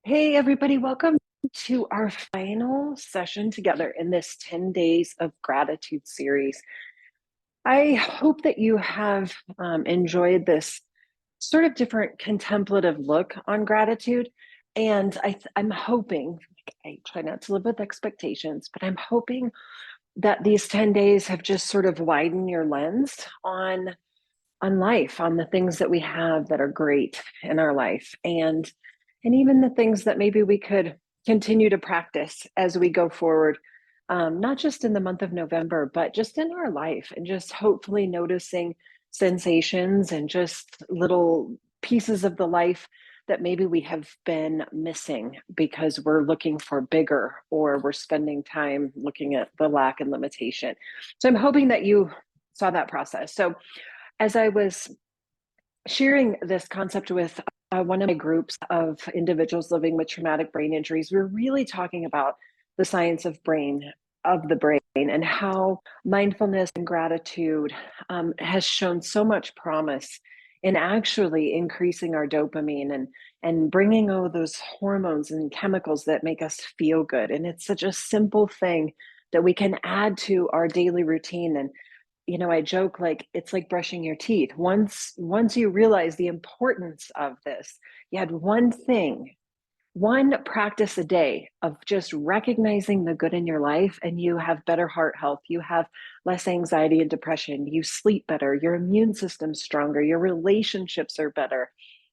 Hey, everybody, welcome to our final session together in this 10 days of gratitude series. I hope that you have enjoyed this sort of different contemplative look on gratitude. And I'm hoping, I try not to live with expectations, but I'm hoping that these 10 days have just sort of widened your lens on life, on the things that we have that are great in our life, and even the things that maybe we could continue to practice as we go forward, not just in the month of November, but just in our life, and just hopefully noticing sensations and just little pieces of the life that maybe we have been missing because we're looking for bigger, or we're spending time looking at the lack and limitation. So I'm hoping that you saw that process. So as I was sharing this concept with one of my groups of individuals living with traumatic brain injuries, we're really talking about the science of the brain, and how mindfulness and gratitude has shown so much promise in actually increasing our dopamine and bringing all those hormones and chemicals that make us feel good. And it's such a simple thing that we can add to our daily routine. And I joke, like, it's like brushing your teeth. Once you realize the importance of this, you had one practice a day of just recognizing the good in your life, and you have better heart health, you have less anxiety and depression, you sleep better, your immune system's stronger, your relationships are better.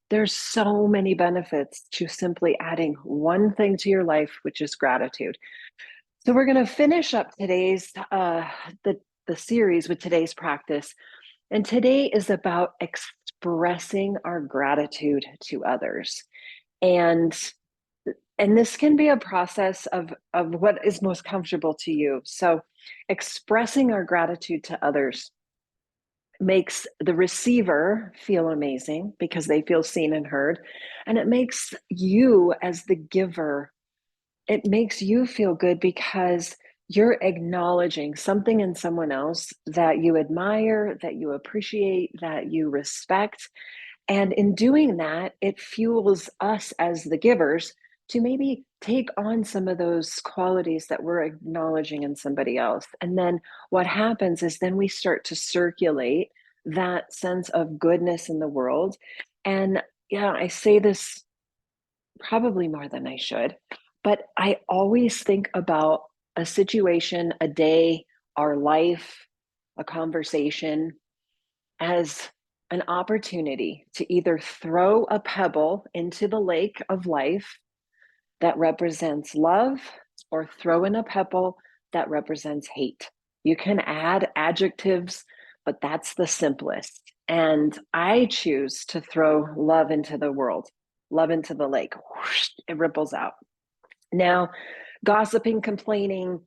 There's so many benefits to simply adding one thing to your life, which is gratitude. So we're going to finish up today's the series with today's practice. And today is about expressing our gratitude to others. And this can be a process of what is most comfortable to you. So expressing our gratitude to others makes the receiver feel amazing because they feel seen and heard. And it makes you, as the giver, it makes you feel good because you're acknowledging something in someone else that you admire, that you appreciate, that you respect. And in doing that, it fuels us as the givers to maybe take on some of those qualities that we're acknowledging in somebody else. And then what happens is then we start to circulate that sense of goodness in the world. And yeah, I say this probably more than I should, but I always think about a situation, a day, our life, a conversation as an opportunity to either throw a pebble into the lake of life that represents love, or throw in a pebble that represents hate. You can add adjectives, but that's the simplest. And I choose to throw love into the world, love into the lake. Whoosh, it ripples out. Now, gossiping, complaining,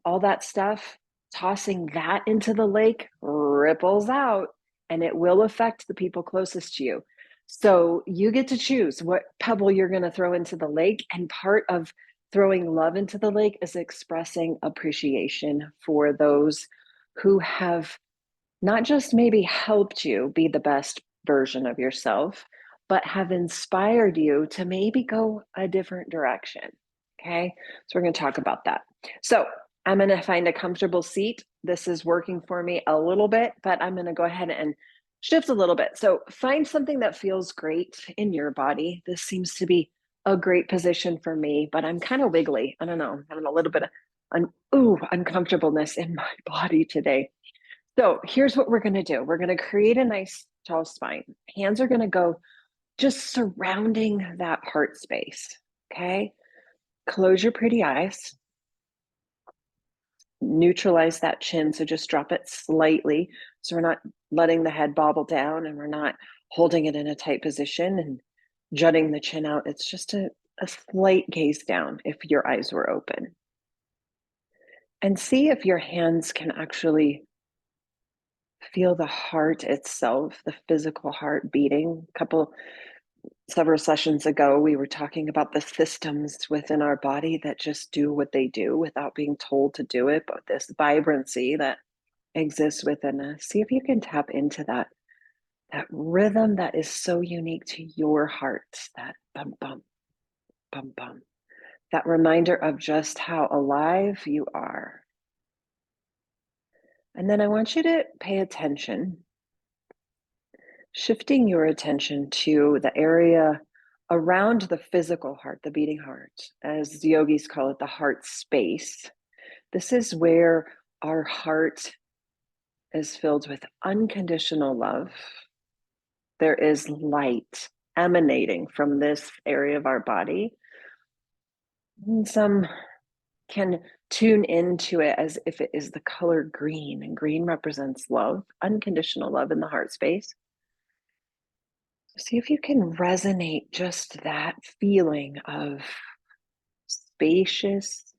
all that stuff, tossing that into the lake ripples out, and it will affect the people closest to you. So you get to choose what pebble you're going to throw into the lake. And part of throwing love into the lake is expressing appreciation for those who have not just maybe helped you be the best version of yourself, but have inspired you to maybe go a different direction. Okay, so we're going to talk about that. So I'm going to find a comfortable seat. This is working for me a little bit, but I'm going to go ahead and shift a little bit. So find something that feels great in your body. This seems to be a great position for me, but I'm kind of wiggly. I don't know, I'm having a little bit of uncomfortableness in my body today. So here's what we're going to do. We're going to create a nice tall spine. Hands are going to go just surrounding that heart space. Okay. Close your pretty eyes. Neutralize that chin. So just drop it slightly. So we're not letting the head bobble down, and we're not holding it in a tight position and jutting the chin out. It's just a slight gaze down if your eyes were open. And see if your hands can actually feel the heart itself, the physical heart beating. Several sessions ago, we were talking about the systems within our body that just do what they do without being told to do it, but this vibrancy that exists within us. See if you can tap into that rhythm that is so unique to your heart, that bum, bum, bum, bum. That reminder of just how alive you are. And then I want you to pay attention, shifting your attention to the area around the physical heart, the beating heart, as the yogis call it, the heart space. This is where our heart is filled with unconditional love. There is light emanating from this area of our body. And some can tune into it as if it is the color green, and green represents love, unconditional love in the heart space. See if you can resonate just that feeling of spacious,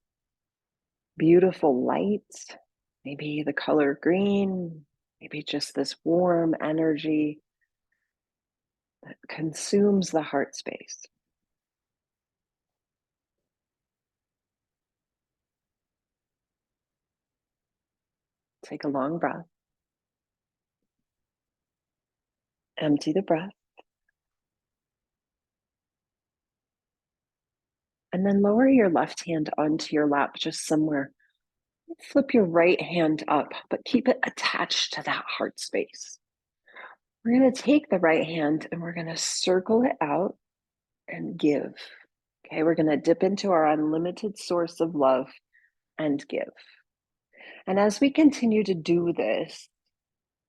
beautiful light, maybe the color green, maybe just this warm energy that consumes the heart space. Take a long breath. Empty the breath. And then lower your left hand onto your lap, just somewhere. Flip your right hand up, but keep it attached to that heart space. We're going to take the right hand and we're going to circle it out and give. Okay, we're going to dip into our unlimited source of love and give. And as we continue to do this,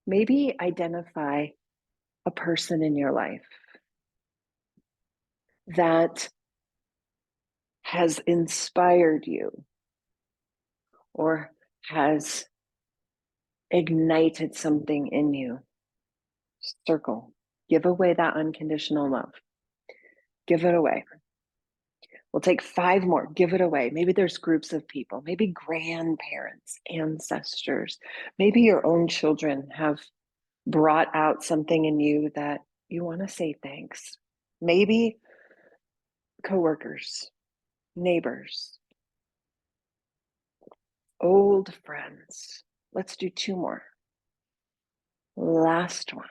maybe identify a person in your life that has inspired you or has ignited something in you. Circle. Give away that unconditional love. Give it away. We'll take 5 more. Give it away. Maybe there's groups of people, maybe grandparents, ancestors, maybe your own children have brought out something in you that you want to say thanks. Maybe coworkers, neighbors, old friends. Let's do 2 more. Last one.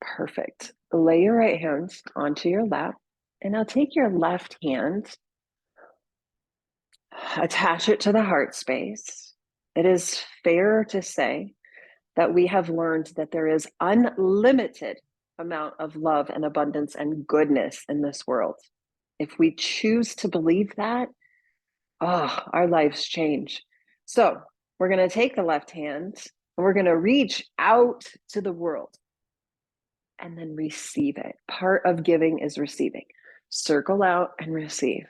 Perfect. Lay your right hand onto your lap, and now take your left hand, attach it to the heart space. It is fair to say that we have learned that there is unlimited amount of love and abundance and goodness in this world. If we choose to believe that, our lives change. So we're going to take the left hand and we're going to reach out to the world and then receive it. Part of giving is receiving. Circle out and receive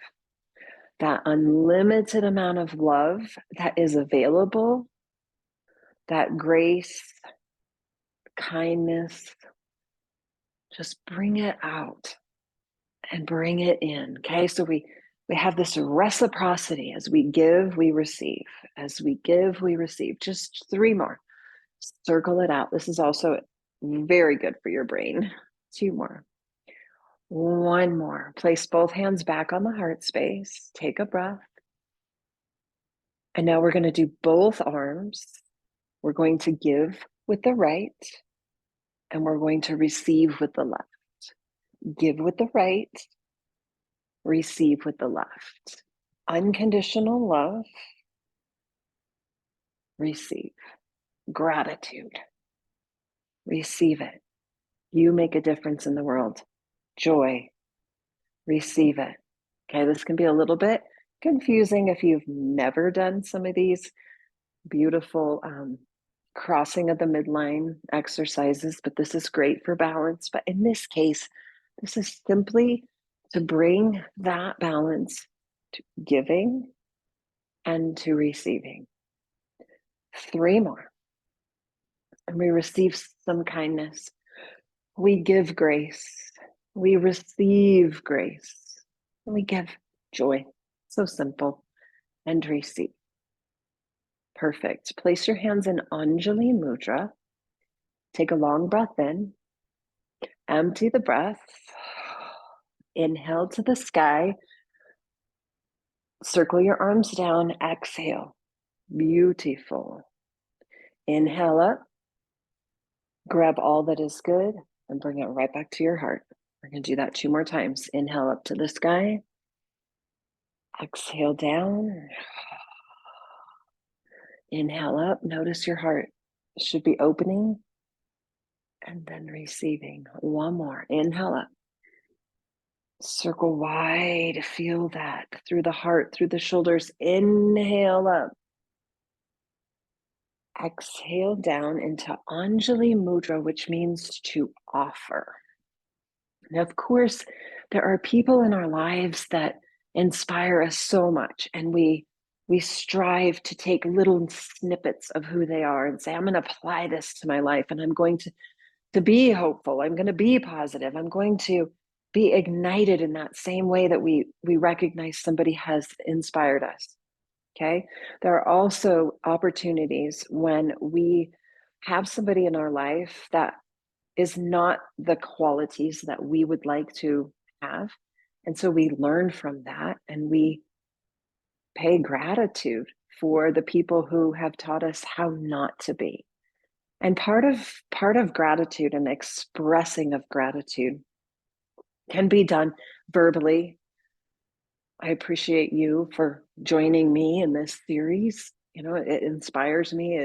that unlimited amount of love that is available, that grace, kindness. Just bring it out and bring it in. Okay, so we have this reciprocity. As we give, we receive. As we give, we receive. Just 3 more. Circle it out. This is also very good for your brain. 2 more. 1 more. Place both hands back on the heart space. Take a breath. And now we're going to do both arms. We're going to give with the right, and we're going to receive with the left. Give with the right, receive with the left. Unconditional love, receive. Gratitude, receive it. You make a difference in the world. Joy, receive it. Okay, this can be a little bit confusing if you've never done some of these beautiful crossing of the midline exercises, but this is great for balance. But in this case, this is simply to bring that balance to giving and to receiving. 3 more. And we receive some kindness. We give grace. We receive grace. And we give joy. So simple. And receive. Perfect. Place your hands in Anjali Mudra. Take a long breath in. Empty the breath. Inhale to the sky. Circle your arms down. Exhale. Beautiful. Inhale up. Grab all that is good and bring it right back to your heart. We're going to do that 2 more times. Inhale up to the sky. Exhale down. Inhale up. Notice your heart should be opening and then receiving. One more. Inhale up. Circle wide. Feel that through the heart, through the shoulders. Inhale up. Exhale down into Anjali Mudra, which means to offer. And of course, there are people in our lives that inspire us so much, and we strive to take little snippets of who they are and say, I'm going to apply this to my life, and I'm going to be hopeful. I'm going to be positive. I'm going to be ignited in that same way that we recognize somebody has inspired us. Okay. There are also opportunities when we have somebody in our life that is not the qualities that we would like to have. And so we learn from that and we pay gratitude for the people who have taught us how not to be. And part of gratitude and expressing of gratitude can be done verbally. I appreciate you for joining me in this series. You know, it inspires me.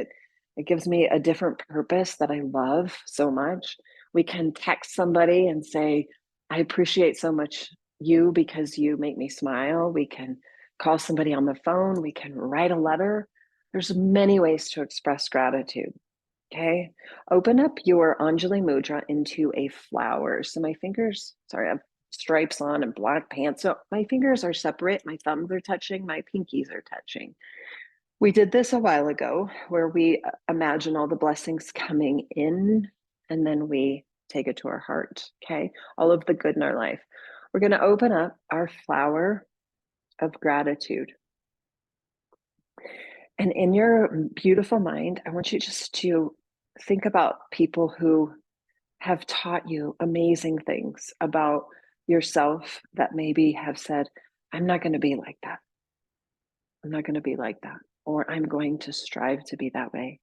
It gives me a different purpose that I love so much. We can text somebody and say, I appreciate so much you because you make me smile. We can call somebody on the phone. We can write a letter. There's many ways to express gratitude. Okay. Open up your Anjali Mudra into a flower. So my fingers, sorry, I have stripes on and black pants. So my fingers are separate. My thumbs are touching. My pinkies are touching. We did this a while ago where we imagine all the blessings coming in and then we take it to our heart. Okay. All of the good in our life. We're going to open up our flower of gratitude. And in your beautiful mind, I want you just to think about people who have taught you amazing things about yourself that maybe have said, I'm not going to be like that. I'm not going to be like that. Or I'm going to strive to be that way.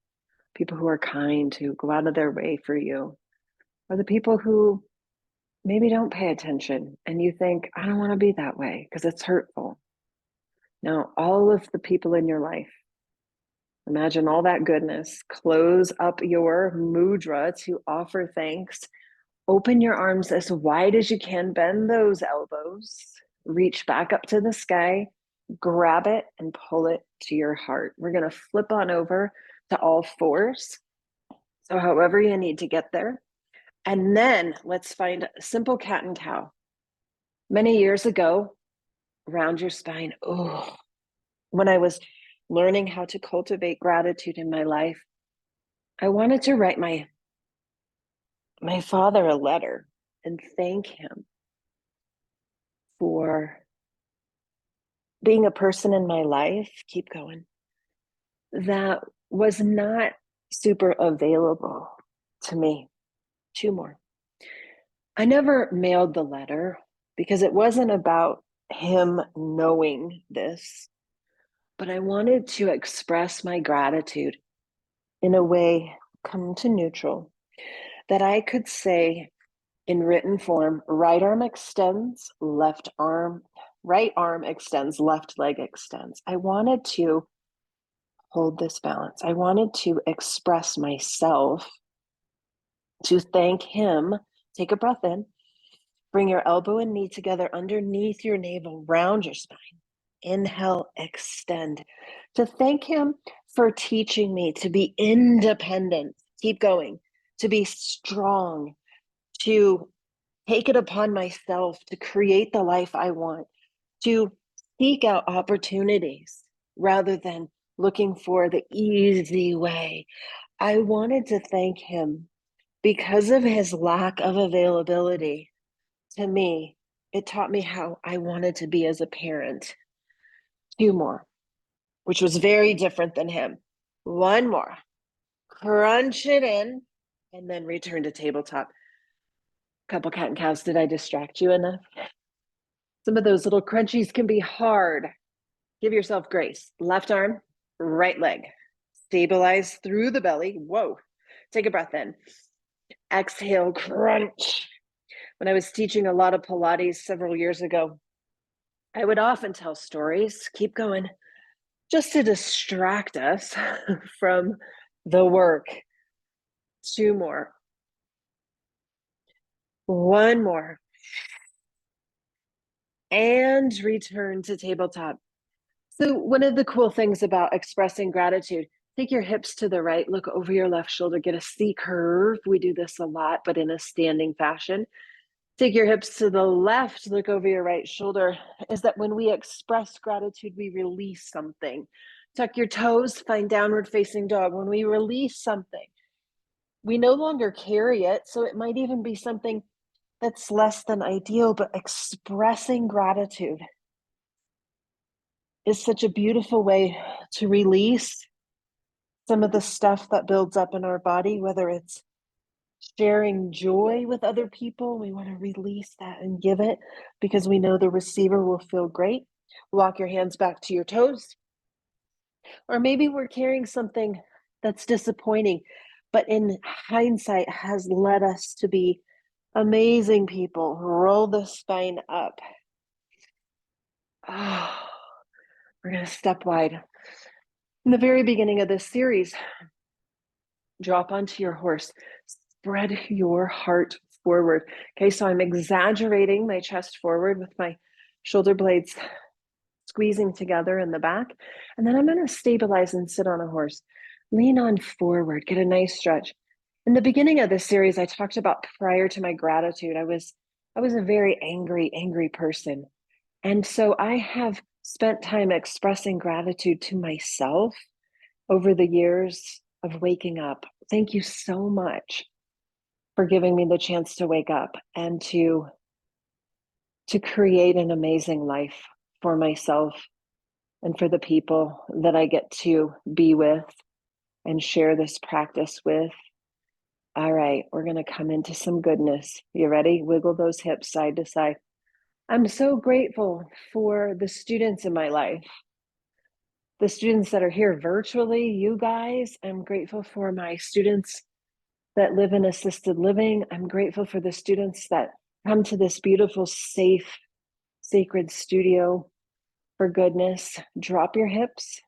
People who are kind, who go out of their way for you. Or the people who maybe don't pay attention and you think, I don't want to be that way because it's hurtful. Now, all of the people in your life, imagine all that goodness. Close up your mudra to offer thanks. Open your arms as wide as you can. Bend those elbows. Reach back up to the sky. Grab it and pull it to your heart. We're going to flip on over to all fours. So however you need to get there. And then let's find a simple cat and cow. Many years ago, round your spine. Oh, when I was learning how to cultivate gratitude in my life, I wanted to write my father a letter and thank him for being a person in my life, keep going, that was not super available to me. 2 more. I never mailed the letter because it wasn't about him knowing this, but I wanted to express my gratitude in a way, come to neutral, that I could say in written form, right arm extends, right arm extends, left leg extends. I wanted to hold this balance. I wanted to express myself, to thank him. Take a breath in. Bring your elbow and knee together underneath your navel, round your spine. Inhale, extend. To thank him for teaching me to be independent. Keep going. To be strong. To take it upon myself to create the life I want. To seek out opportunities rather than looking for the easy way. I wanted to thank him because of his lack of availability to me. It taught me how I wanted to be as a parent. 2 more, which was very different than him. 1 more. Crunch it in and then return to tabletop. Couple cat and cows. Did I distract you enough? Some of those little crunchies can be hard. Give yourself grace. Left arm, right leg. Stabilize through the belly. Whoa. Take a breath in. Exhale, crunch. When I was teaching a lot of Pilates several years ago, I would often tell stories, keep going, just to distract us from the work. 2 more. 1 more. And return to tabletop. So one of the cool things about expressing gratitude, take your hips to the right, look over your left shoulder, get a C curve. We do this a lot, but in a standing fashion. Take your hips to the left, look over your right shoulder. Is that when we express gratitude, we release something. Tuck your toes, find downward facing dog. When we release something, we no longer carry it. So it might even be something that's less than ideal, but expressing gratitude is such a beautiful way to release some of the stuff that builds up in our body, whether it's sharing joy with other people. We want to release that and give it because we know the receiver will feel great. Walk your hands back to your toes. Or maybe we're carrying something that's disappointing, but in hindsight has led us to be amazing people. Roll the spine up. Oh, we're going to step wide. In the very beginning of this series, drop onto your horse. Spread your heart forward. Okay, so I'm exaggerating my chest forward with my shoulder blades squeezing together in the back. And then I'm going to stabilize and sit on a horse. Lean on forward, get a nice stretch. In the beginning of this series, I talked about prior to my gratitude, I was a very angry person. And so I have spent time expressing gratitude to myself over the years of waking up. Thank you so much for giving me the chance to wake up and to create an amazing life for myself and for the people that I get to be with and share this practice with. All right, we're going to come into some goodness. You ready? Wiggle those hips side to side. I'm so grateful for the students in my life, the students that are here virtually, you guys. I'm grateful for my students that live in assisted living. I'm grateful for the students that come to this beautiful, safe, sacred studio. For goodness, drop your hips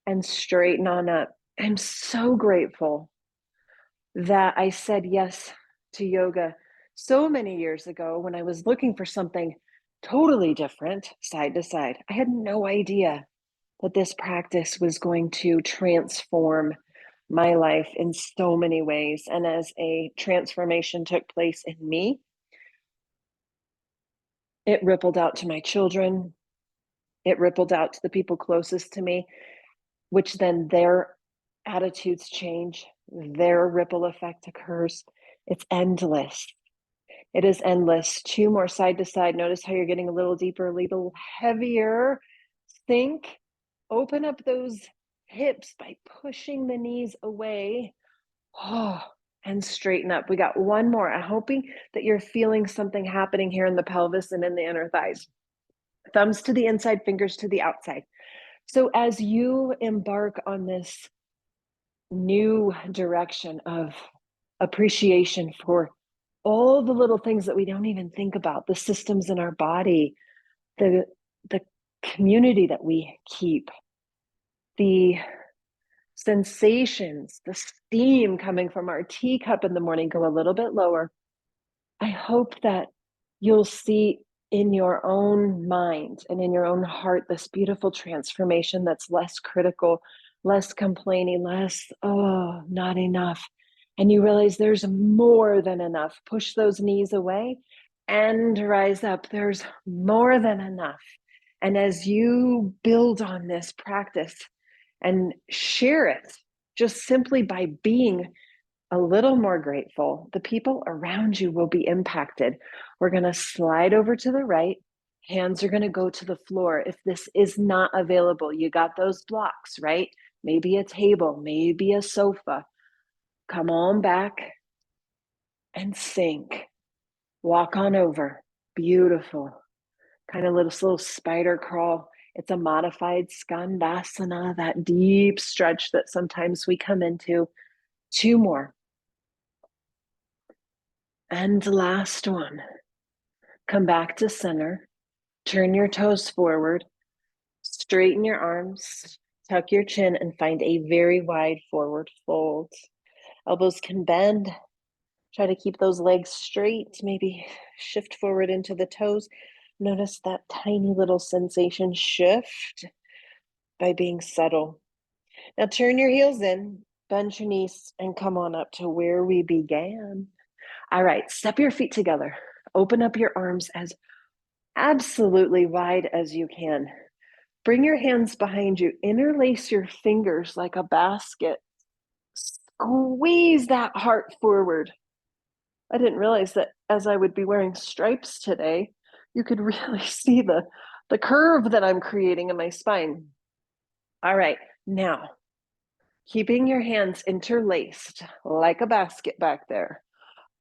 and straighten on up. I'm so grateful that I said yes to yoga so many years ago when I was looking for something totally different, side to side. I had no idea that this practice was going to transform my life in so many ways. And as a transformation took place in me, it rippled out to my children. It rippled out to the people closest to me, which then their attitudes change, their ripple effect occurs. It's endless. It is endless. 2 more side to side. Notice how you're getting a little deeper, a little heavier. Think, open up those hips by pushing the knees away. Oh, and straighten up. We got 1 more. I'm hoping that you're feeling something happening here in the pelvis and in the inner thighs. Thumbs to the inside, fingers to the outside. So as you embark on this new direction of appreciation for all the little things that we don't even think about, the systems in our body, the community that we keep, the sensations, the steam coming from our teacup in the morning, go a little bit lower. I hope that you'll see in your own mind and in your own heart this beautiful transformation that's less critical, less complaining, less, oh, not enough. And you realize there's more than enough. Push those knees away and rise up. There's more than enough. And as you build on this practice and share it just simply by being a little more grateful, the people around you will be impacted. We're going to slide over to the right. Hands are going to go to the floor. If this is not available, you got those blocks, right? Maybe a table, maybe a sofa. Come on back and sink. Walk on over. Beautiful. Kind of little spider crawl. It's a modified skandasana, that deep stretch that sometimes we come into. 2 more. And last one. Come back to center. Turn your toes forward. Straighten your arms. Tuck your chin and find a very wide forward fold. Elbows can bend. Try to keep those legs straight. Maybe shift forward into the toes. Notice that tiny little sensation shift by being subtle. Now turn your heels in, bend your knees, and come on up to where we began. All right, step your feet together. Open up your arms as absolutely wide as you can. Bring your hands behind you. Interlace your fingers like a basket. Squeeze that heart forward. I didn't realize that as I would be wearing stripes today, you could really see the curve that I'm creating in my spine. All right, now, keeping your hands interlaced like a basket back there.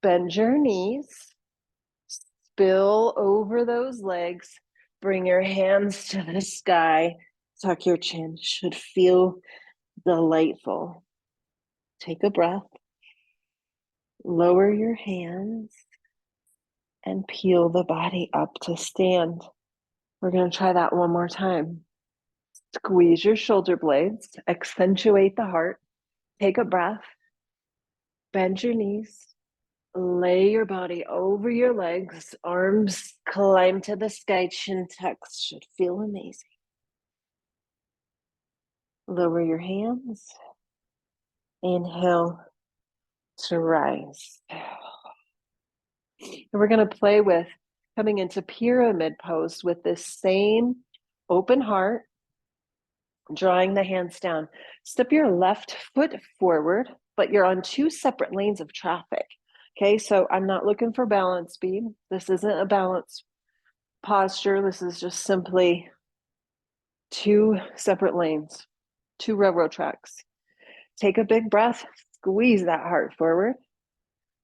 Bend your knees, spill over those legs, bring your hands to the sky, tuck your chin, should feel delightful. Take a breath, lower your hands, and peel the body up to stand. We're going to try that one more time. Squeeze your shoulder blades, accentuate the heart, take a breath, bend your knees, lay your body over your legs, arms climb to the sky, chin tucks, should feel amazing. Lower your hands, inhale to rise. And we're going to play with coming into pyramid pose with this same open heart, drawing the hands down. Step your left foot forward, but you're on two separate lanes of traffic. Okay, so I'm not looking for balance beam. This isn't a balance posture. This is just simply two separate lanes, two railroad tracks. Take a big breath, squeeze that heart forward,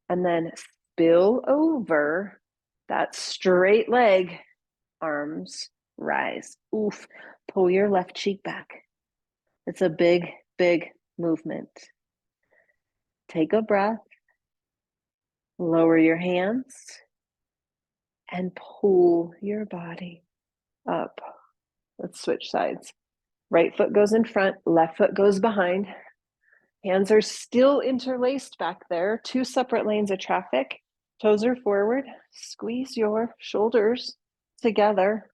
and then spill over that straight leg, arms rise. Oof, pull your left cheek back. It's a big, big movement. Take a breath, lower your hands, and pull your body up. Let's switch sides. Right foot goes in front, left foot goes behind. Hands are still interlaced back there, two separate lanes of traffic. Toes are forward. Squeeze your shoulders together.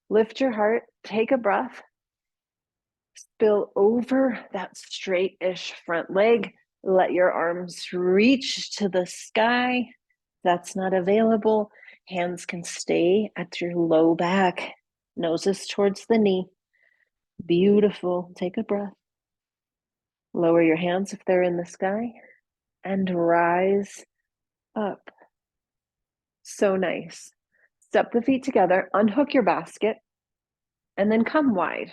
Lift your heart, take a breath. Spill over that straight-ish front leg. Let your arms reach to the sky. That's not available. Hands can stay at your low back. Noses towards the knee. Beautiful. Take a breath. Lower your hands if they're in the sky and rise up. So nice. Step the feet together, unhook your basket, and then come wide.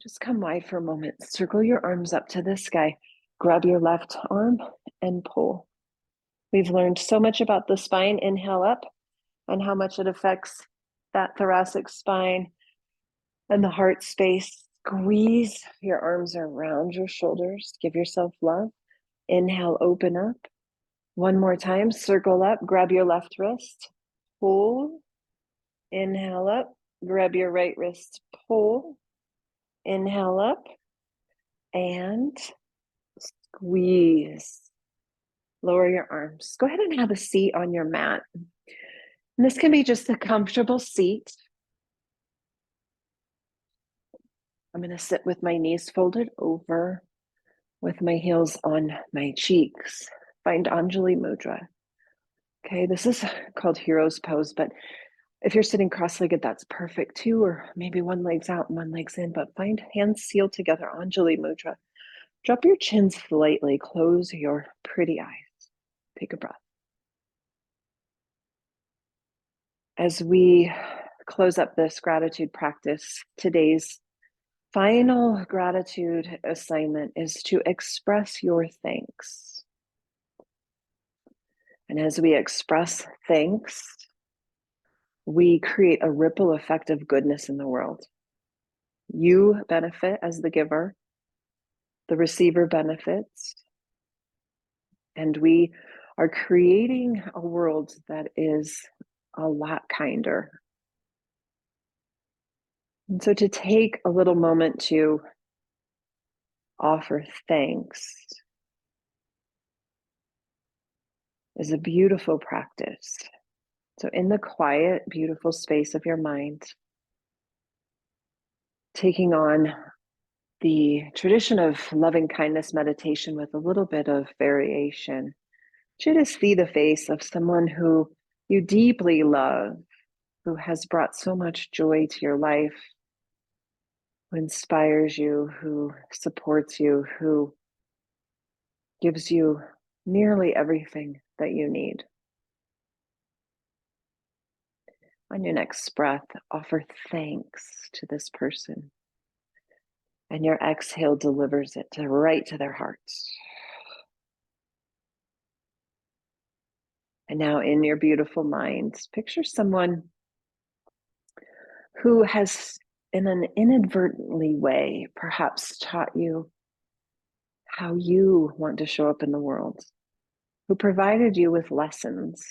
Just come wide for a moment. Circle your arms up to the sky. Grab your left arm and pull. We've learned so much about the spine. Inhale up and how much it affects that thoracic spine and the heart space. Squeeze your arms around your shoulders. Give yourself love. Inhale, open up. One more time, circle up, grab your left wrist, pull. Inhale up, grab your right wrist, pull. Inhale up and squeeze. Lower your arms. Go ahead and have a seat on your mat. And this can be just a comfortable seat. I'm going to sit with my knees folded over, with my heels on my cheeks. Find Anjali Mudra. Okay, this is called Hero's Pose, but if you're sitting cross-legged, that's perfect too, or maybe one leg's out and one leg's in, but find hands sealed together, Anjali Mudra. Drop your chin slightly, close your pretty eyes. Take a breath. As we close up this gratitude practice, today's final gratitude assignment is to express your thanks. And as we express thanks, we create a ripple effect of goodness in the world. You benefit as the giver, the receiver benefits, and we are creating a world that is a lot kinder. And so to take a little moment to offer thanks is a beautiful practice. So in the quiet, beautiful space of your mind, taking on the tradition of loving kindness meditation with a little bit of variation, you to see the face of someone who you deeply love, who has brought so much joy to your life, who inspires you, who supports you, who gives you nearly everything that you need. On your next breath, offer thanks to this person. And your exhale delivers it right to their hearts. And now in your beautiful mind, picture someone who has, in an inadvertently way, perhaps taught you how you want to show up in the world, who provided you with lessons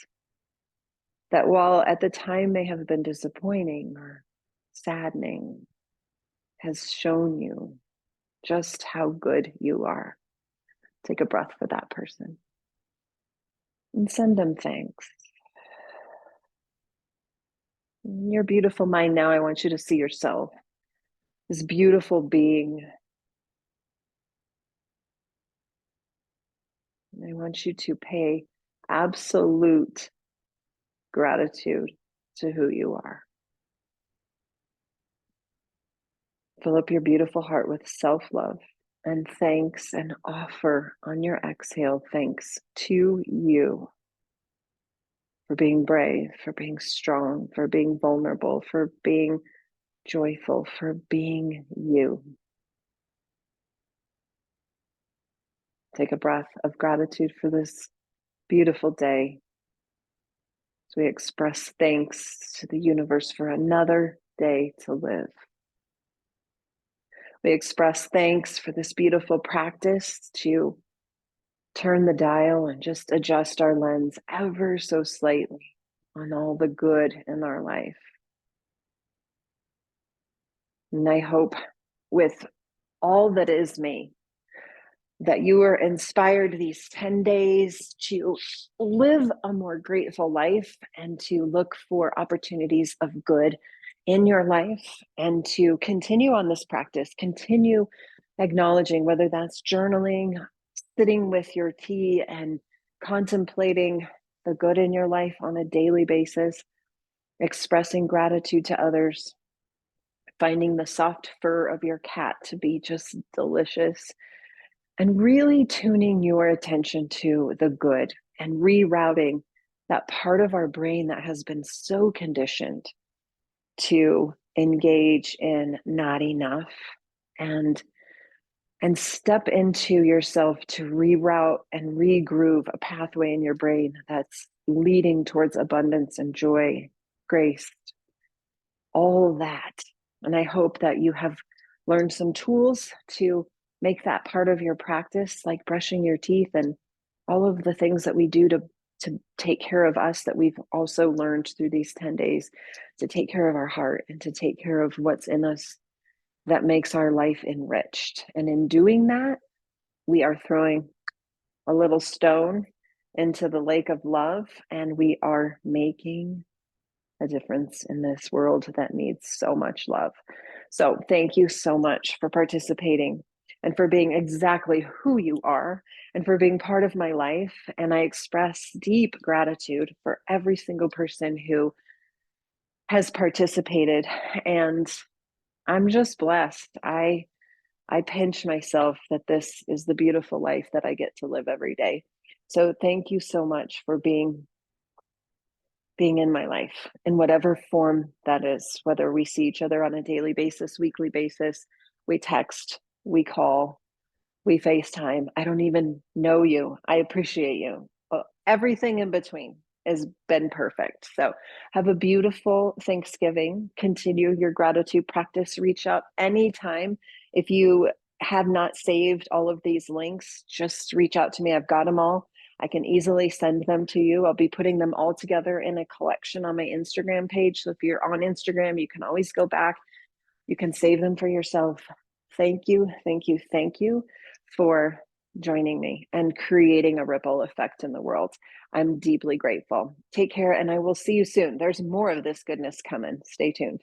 that, while at the time may have been disappointing or saddening, has shown you just how good you are. Take a breath for that person and send them thanks. In your beautiful mind now, I want you to see yourself, this beautiful being. And I want you to pay absolute gratitude to who you are. Fill up your beautiful heart with self-love and thanks, and offer on your exhale thanks to you for being brave, for being strong, for being vulnerable, for being joyful, for being you. Take a breath of gratitude for this beautiful day. So we express thanks to the universe for another day to live. We express thanks for this beautiful practice to turn the dial and just adjust our lens ever so slightly on all the good in our life. And I hope with all that is me, that you are inspired these 10 days to live a more grateful life and to look for opportunities of good in your life, and to continue on this practice, continue acknowledging, whether that's journaling, sitting with your tea and contemplating the good in your life on a daily basis, expressing gratitude to others, finding the soft fur of your cat to be just delicious, and really tuning your attention to the good and rerouting that part of our brain that has been so conditioned to engage in not enough, and step into yourself to reroute and regroove a pathway in your brain that's leading towards abundance and joy, grace, all that. And I hope that you have learned some tools to make that part of your practice, like brushing your teeth and all of the things that we do to take care of us, that we've also learned through these 10 days, to take care of our heart and to take care of what's in us that makes our life enriched. And in doing that, we are throwing a little stone into the lake of love, and we are making a difference in this world that needs so much love. So thank you so much for participating and for being exactly who you are and for being part of my life. And I express deep gratitude for every single person who has participated. And I'm just blessed. I pinch myself that this is the beautiful life that I get to live every day. So thank you so much for being in my life in whatever form that is, whether we see each other on a daily basis, weekly basis, we text, we call, we FaceTime. I don't even know you. I appreciate you. Everything in between has been perfect. So have a beautiful Thanksgiving. Continue your gratitude practice. Reach out anytime. If you have not saved all of these links, just reach out to me. I've got them all. I can easily send them to you. I'll be putting them all together in a collection on my Instagram page. So if you're on Instagram, you can always go back. You can save them for yourself. Thank you, thank you, thank you for joining me and creating a ripple effect in the world. I'm deeply grateful. Take care, and I will see you soon. There's more of this goodness coming. Stay tuned.